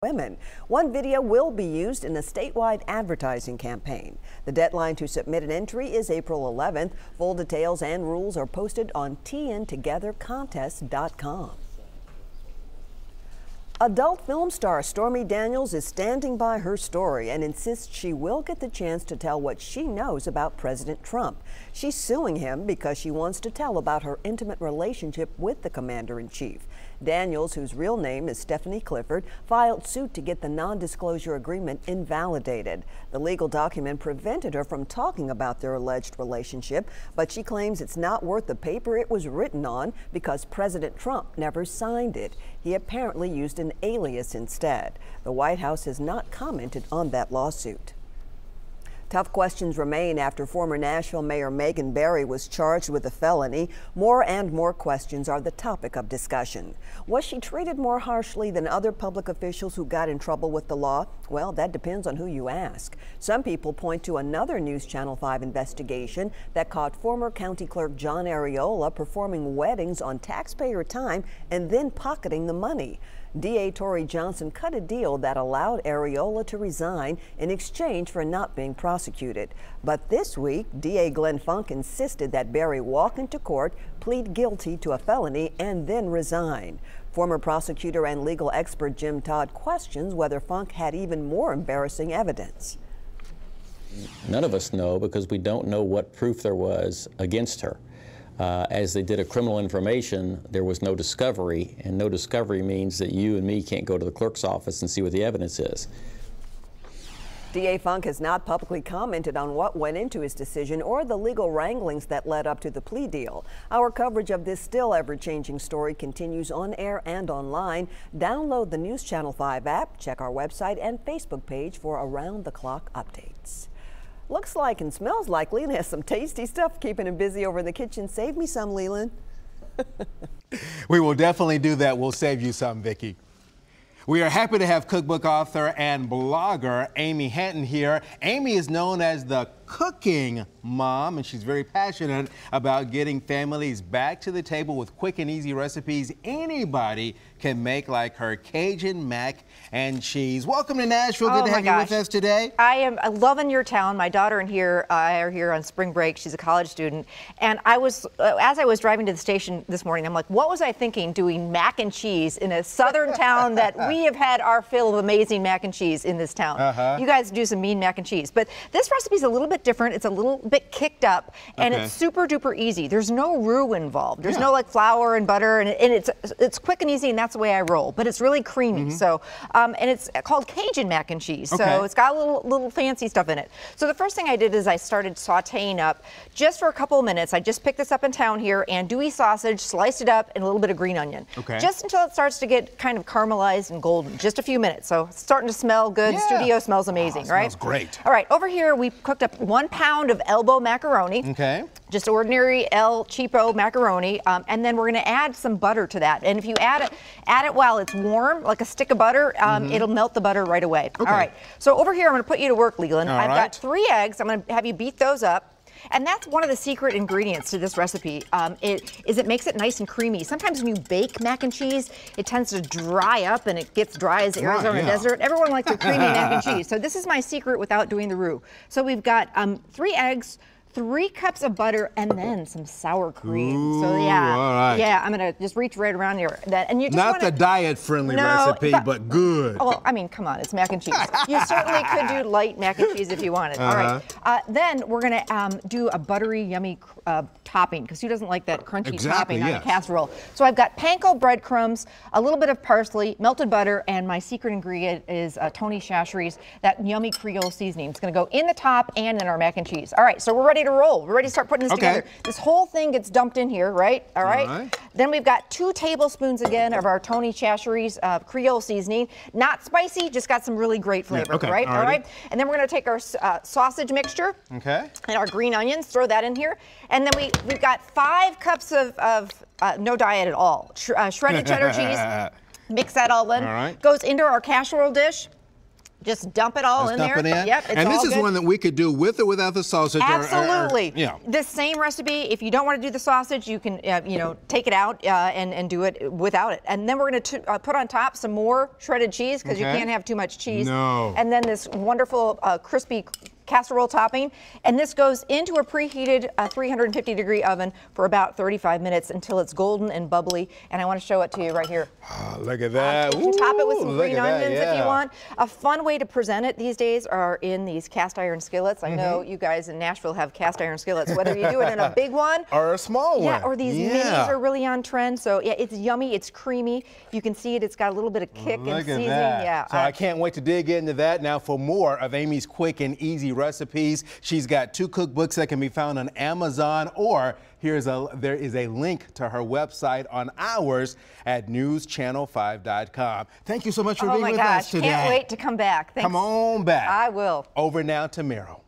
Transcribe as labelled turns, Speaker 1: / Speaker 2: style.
Speaker 1: women. One video will be used in a statewide advertising campaign. The deadline to submit an entry is April 11th. Full details and rules are posted on tntogethercontest.com. Adult film star Stormy Daniels is standing by her story and insists she will get the chance to tell what she knows about President Trump. She's suing him because she wants to tell about her intimate relationship with the commander-in-chief. Daniels, whose real name is Stephanie Clifford, filed suit to get the non-disclosure agreement invalidated. The legal document prevented her from talking about their alleged relationship, but she claims it's not worth the paper it was written on because President Trump never signed it. He apparently used an alias instead. The White House has not commented on that lawsuit. Tough questions remain after former Nashville Mayor Megan Barry was charged with a felony. More and more questions are the topic of discussion. Was she treated more harshly than other public officials who got in trouble with the law? Well, that depends on who you ask. Some people point to another News Channel 5 investigation that caught former County Clerk John Arreola performing weddings on taxpayer time and then pocketing the money. DA Tory Johnson cut a deal that allowed Arreola to resign in exchange for not being prosecuted. But this week, DA Glenn Funk insisted that Barry walk into court, plead guilty to a felony, and then resign. Former prosecutor and legal expert Jim Todd questions whether Funk had even more embarrassing evidence.
Speaker 2: None of us know because we don't know what proof there was against her. As they did a criminal information, there was no discovery, and no discovery means that you and me can't go to the clerk's office and see what the evidence is.
Speaker 1: DA Funk has not publicly commented on what went into his decision or the legal wranglings that led up to the plea deal. Our coverage of this still ever-changing story continues on air and online. Download the News Channel 5 app, check our website and Facebook page for around-the-clock updates. Looks like and smells like Leland has some tasty stuff keeping him busy over in the kitchen. Save me some, Leland.
Speaker 3: We will definitely do that. We'll save you some, Vicki. We are happy to have cookbook author and blogger Amy Hanten here. Amy is known as the cooking mom, and she's very passionate about getting families back to the table with quick and easy recipes anybody can make, like her Cajun mac and cheese. Welcome to Nashville. Good to have you with us today.
Speaker 4: I am loving your town. My daughter and I are here on spring break. She's a college student. And I was, as I was driving to the station this morning, I'm like, what was I thinking doing mac and cheese in a southern town that we have had our fill of amazing mac and cheese in this town. You guys do some mean mac and cheese. But this recipe is a little bit different. It's a little bit kicked up, and it's super duper easy. There's no roux involved. There's no like flour and butter, and it's quick and easy, and that's the way I roll. But it's really creamy. So and it's called Cajun mac and cheese. So it's got a little fancy stuff in it. So the first thing I did is I started sautéing up just for a couple of minutes. I just picked this up in town here, andouille sausage, sliced it up, and a little bit of green onion. Just until it starts to get kind of caramelized and golden. Just a few minutes. So it's starting to smell good. Studio smells amazing, right?
Speaker 3: Smells great.
Speaker 4: All right, over here we cooked up 1 pound of elbow macaroni. Just ordinary cheapo macaroni, and then we're going to add some butter to that. And if you add it while it's warm, like a stick of butter, it'll melt the butter right away. All right. So over here, I'm going to put you to work, Leland. I've got 3 eggs. I'm going to have you beat those up. And that's one of the secret ingredients to this recipe. It makes it nice and creamy. Sometimes when you bake mac and cheese, it tends to dry up and it gets dry as Arizona desert. Everyone likes a creamy mac and cheese. So this is my secret without doing the roux. So we've got 3 eggs, 3 cups of butter, and then some sour cream. So yeah, I'm gonna just reach right around here. And you just
Speaker 3: not the diet-friendly recipe, but good.
Speaker 4: Well, I mean, come on, it's mac and cheese. You certainly could do light mac and cheese if you wanted. All right. Then we're gonna do a buttery, yummy topping, because who doesn't like that crunchy topping on a casserole? So I've got panko breadcrumbs, a little bit of parsley, melted butter, and my secret ingredient is Tony Chachere's that yummy Creole seasoning. It's gonna go in the top and in our mac and cheese. All right, so we're ready to roll. We're ready to start putting this together. This whole thing gets dumped in here, right? All right. Then we've got 2 tablespoons again of our Tony Chachere's Creole seasoning. Not spicy, just got some really great flavor, right? All right. And then we're going to take our sausage mixture and our green onions, throw that in here. And then we've got 5 cups of no diet at all, shredded cheddar cheese. Mix that all in. Goes into our casserole dish. Just dump it all in there.
Speaker 3: Dump it in.
Speaker 4: Yep, it's
Speaker 3: and this
Speaker 4: all
Speaker 3: is
Speaker 4: good.
Speaker 3: one that we could do with or without the sausage.
Speaker 4: Absolutely.
Speaker 3: Yeah.
Speaker 4: The same recipe. If you don't want to do the sausage, you can take it out and do it without it. And then we're going to put on top some more shredded cheese because you can't have too much cheese.
Speaker 3: No.
Speaker 4: And then this wonderful crispy casserole topping, and this goes into a preheated 350-degree oven for about 35 minutes until it's golden and bubbly. And I want to show it to you right here.
Speaker 3: Oh, look at that.
Speaker 4: You can top it with some
Speaker 3: Ooh, look
Speaker 4: green
Speaker 3: at that,
Speaker 4: onions if you
Speaker 3: yeah.
Speaker 4: want. A fun way to present it these days are in these cast iron skillets. I know you guys in Nashville have cast iron skillets, whether you do it in a big one
Speaker 3: or a small one.
Speaker 4: Yeah, or these minis are really on trend. So yeah, it's yummy, it's creamy. You can see it, it's got a little bit of kick and seasoning. Yeah.
Speaker 3: So I can't wait to dig into that. Now for more of Amy's quick and easy recipes, she's got 2 cookbooks that can be found on Amazon, or there is a link to her website on ours at newschannel5.com. Thank you so much for being with us today.
Speaker 4: Can't wait to come back. Thanks.
Speaker 3: Come on back.
Speaker 4: I will.
Speaker 3: Over now to Merrill.